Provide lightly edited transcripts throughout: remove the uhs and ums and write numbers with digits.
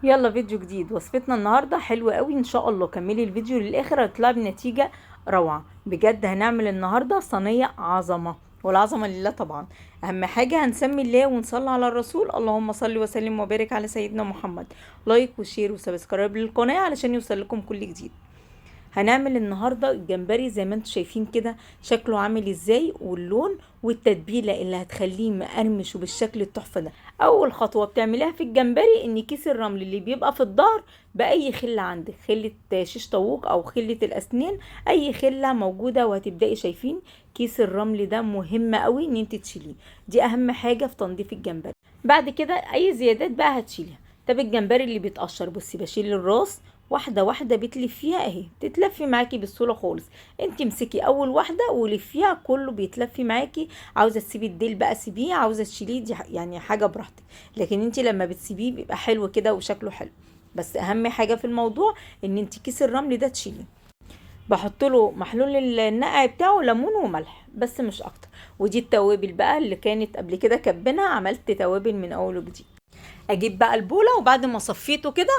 يلا فيديو جديد. وصفتنا النهارده حلوة قوي، ان شاء الله كملي الفيديو للاخر هتطلع بنتيجة روعة بجد. هنعمل النهارده صينية عظمة، والعظمة لله طبعا. اهم حاجة هنسمي الله ونصلي على الرسول، اللهم صل وسلم وبارك على سيدنا محمد. لايك وشير وسبسكرايب للقناة علشان يوصل لكم كل جديد. هنعمل النهاردة الجمبري زي ما انتم شايفين كده شكله عامل ازاي، واللون والتتبيلة اللي هتخليه مقرمش وبالشكل التحفة ده. اول خطوة بتعمليها في الجمبري ان كيس الرمل اللي بيبقى في الظهر بأي خلة عندك، خلة شيش طاووق او خلة الاسنان، اي خلة موجودة، وهتبدأي شايفين كيس الرمل ده مهم قوي ان انت تشيليه. دي اهم حاجة في تنظيف الجمبري. بعد كده اي زيادات بقى هتشيلها. طب الجمبري اللي بيتقشر، بصي بشيل الراس واحده واحده بتلفيها اهي، تتلفي معاكي بسهوله خالص. انت امسكي اول واحده ولفيها كله بيتلفي معاكي. عاوزه تسيبي الديل بقى سيبيه، عاوزه تشيليه دي يعني حاجه براحتك. لكن انت لما بتسيبيه بيبقى حلو كده وشكله حلو. بس اهم حاجه في الموضوع ان انت كيس الرمل ده تشيليه. بحط له محلول النقع بتاعه ليمون وملح بس مش اكتر. ودي التوابل بقى اللي كانت قبل كده كبنها، عملت توابل من اول وجديد. اجيب بقى البوله وبعد ما صفيته كده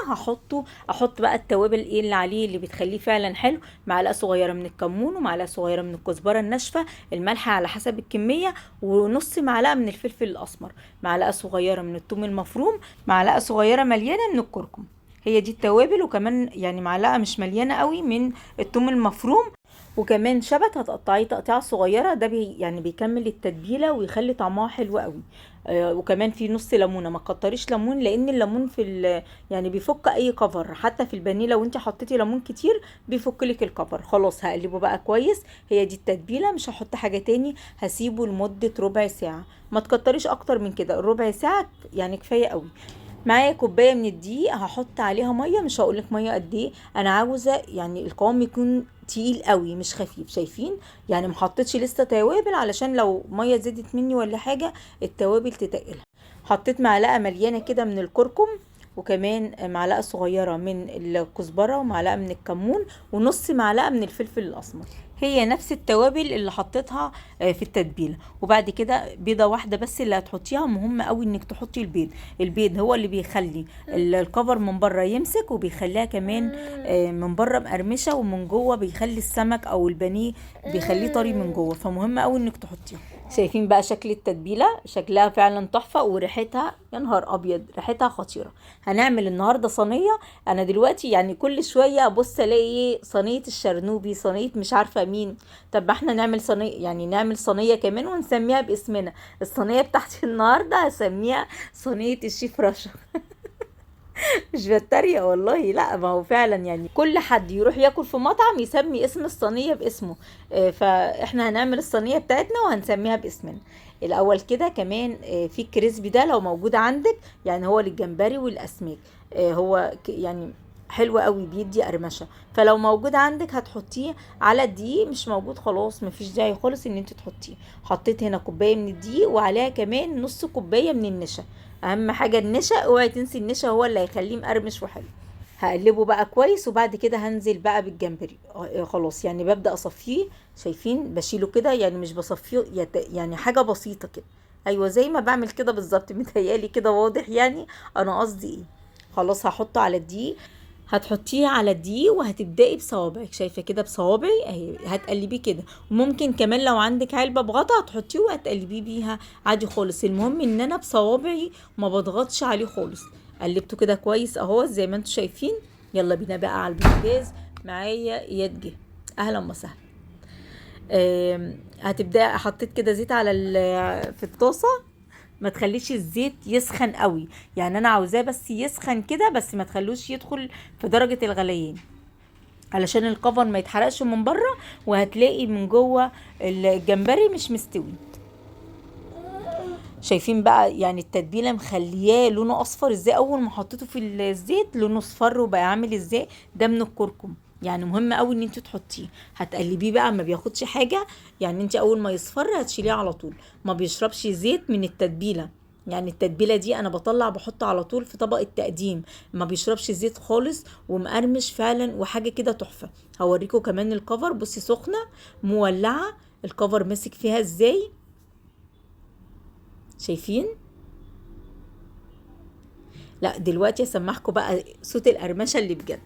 احط بقى التوابل ايه اللي عليه اللي بتخليه فعلا حلو. معلقه صغيره من الكمون، ومعلقه صغيره من الكزبره الناشفه، الملح على حسب الكميه، ونص معلقه من الفلفل الاسمر، معلقه صغيره من الثوم المفروم، معلقه صغيره مليانه من الكركم. هي دي التوابل، وكمان يعني معلقه مش مليانه قوي من الثوم المفروم. وكمان شبت هتقطعيه تقطيعه صغيره، ده يعني بيكمل التتبيله ويخلي طعمها حلو قوي. وكمان في نص ليمونه، ما تكتريش ليمون لان الليمون يعني بيفك اي كفر، حتى في البانيه لو انت حطيتي ليمون كتير بيفك لك الكفر. خلاص هقلبه بقى كويس. هي دي التتبيله، مش هحط حاجه تاني. هسيبه لمده ربع ساعه، ما تكتريش اكتر من كده، الربع ساعه يعني كفايه قوي. معايا كوبايه من الدقيق، هحط عليها ميه، مش هقولك ميه قد ايه، انا عاوزه يعني القوام يكون تقيل قوي مش خفيف. شايفين؟ يعني محطتش لسه توابل علشان لو ميه زادت مني ولا حاجه التوابل تتقلها. حطيت معلقه مليانه كده من الكركم، وكمان معلقه صغيره من الكزبره، ومعلقه من الكمون، ونص معلقه من الفلفل الاسمر. هي نفس التوابل اللي حطيتها في التتبيله. وبعد كده بيضه واحده بس اللي هتحطيها، مهم قوي انك تحطي البيض. البيض هو اللي بيخلي الكفر من بره يمسك، وبيخليها كمان من بره مقرمشه، ومن جوه بيخلي السمك او البانيه بيخليه طري من جوه، فمهم قوي انك تحطيها. شايفين بقى شكل التتبيله؟ شكلها فعلا تحفه، وريحتها يا نهار ابيض ريحتها خطيره. هنعمل النهارده صينيه. انا دلوقتي يعني كل شويه ابص الاقي ايه، صينيه الشرنوبي، صينيه مش عارفه مين. طب ما احنا نعمل صينيه، يعني نعمل صينيه كمان ونسميها باسمنا. الصينيه بتاعتي النهارده هسميها صينيه الشيف رشا. مش بتريق والله، لا ما هو فعلا يعني كل حد يروح ياكل في مطعم يسمي اسم الصينية باسمه. فاحنا هنعمل الصينية بتاعتنا وهنسميها باسمنا. الاول كده كمان في الكريسبي ده لو موجود عندك، يعني هو للجمبري والاسماك. هو يعني حلو قوي بيدي قرمشه. فلو موجود عندك هتحطيه على الدقيق، مش موجود خلاص مفيش داعي خالص ان انت تحطيه. حطيت هنا كوبايه من الدقيق وعليها كمان نص كوبايه من النشا. اهم حاجه النشا، اوعي تنسي النشا، هو اللي هيخليه مقرمش وحلو. هقلبه بقى كويس، وبعد كده هنزل بقى بالجمبري. خلاص يعني ببدأ اصفيه. شايفين؟ بشيله كده يعني مش بصفيه، يعني حاجة بسيطة كده. ايوه زي ما بعمل كده بالظبط، متهيالي كده واضح يعني انا قصدي ايه. خلاص هحطه على الدقيق. هتحطيه على الدقيق وهتبدأي بصوابعك، شايفة كده بصوابعي اهي، هتقلبيه كده. وممكن كمان لو عندك علبة بغطا هتحطيه وهتقلبيه بيها عادي خالص. المهم ان انا بصوابعي ما بضغطش عليه خالص. قلبته كده كويس اهو زي ما انتم شايفين. يلا بينا بقى على البوتاجاز. معايا اياد جه، اهلا وسهلا. هتبدأ حطيت كده زيت على في الطاسة. ما تخليش الزيت يسخن قوي، يعني انا عاوزاه بس يسخن كده، بس ما تخلوش يدخل في درجة الغليان علشان الكفر ما يتحرقش من بره، وهتلاقي من جوه الجمبري مش مستوي. شايفين بقى يعني التتبيله مخلياه لونه اصفر ازاي؟ اول ما حطيته في الزيت لونه اصفر وبقى عامل ازاي؟ ده من الكركم. يعني مهم قوي ان انت تحطيه. هتقلبيه بقى ما بياخدش حاجه. يعني انت اول ما يصفر هتشيليه على طول. ما بيشربش زيت من التتبيله. يعني التتبيله دي انا بطلع بحط على طول في طبق التقديم. ما بيشربش زيت خالص، ومقرمش فعلا وحاجه كده تحفه. هوريكم كمان الكفر، بصي سخنه مولعه، الكفر ماسك فيها ازاي؟ شايفين؟ لا دلوقتي اسمعكم بقى صوت القرمشه اللي بجد.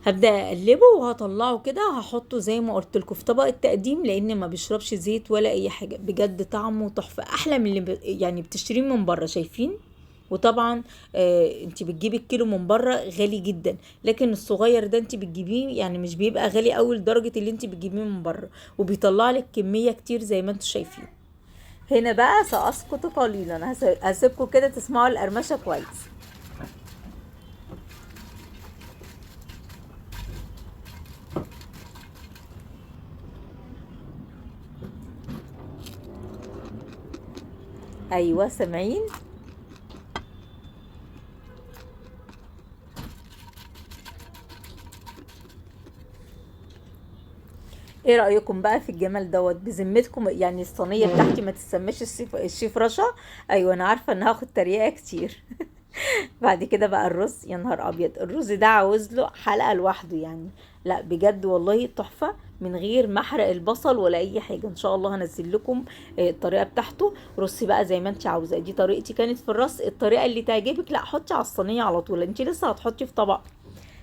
هبدأ اقلبه وهطلعه كده، هحطه زي ما قلت لكم في طبق التقديم، لان ما بيشربش زيت ولا اي حاجه، بجد طعمه تحفه، احلى من اللي يعني بتشتريه من بره. شايفين؟ وطبعا انت بتجيبي الكيلو من بره غالي جدا، لكن الصغير ده انت بتجيبيه يعني مش بيبقى غالي قوي لدرجه اللي انت بتجيبيه من بره، وبيطلع لك كميه كتير زي ما انتم شايفين. هنا بقى سأسقط قليلا، هسيبكم كده تسمعوا القرمشه كويس. ايوه سامعين؟ ايه رأيكم بقى في الجمال دوت؟ بذمتكم يعني الصينية بتاعتي ما تسميش الشيف رشا؟ ايوه انا عارفة ان هاخد تريقة كتير. بعد كده بقى الرز، يا نهار ابيض، الرز ده عاوز له حلقة لوحده يعني. لا بجد والله تحفة، من غير ما احرق البصل ولا اي حاجة. ان شاء الله هنزل لكم الطريقة بتاعته. رصي بقى زي ما انت عاوزة، دي طريقتي كانت في الرص. الطريقة اللي تعجبك لا حطي على الصينية على طول، انت لسه هتحطي في طبق.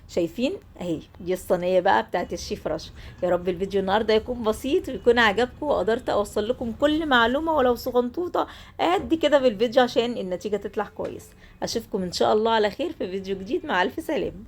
شايفين؟ اهي دي الصينيه بقى بتاعت الشيف رشا. يا رب الفيديو النهارده يكون بسيط ويكون عجبكم، وقدرت اوصل لكم كل معلومه ولو صغنطوطه قد كده بالفيديو عشان النتيجه تطلع كويس. اشوفكم ان شاء الله على خير في فيديو جديد، مع الف سلامه.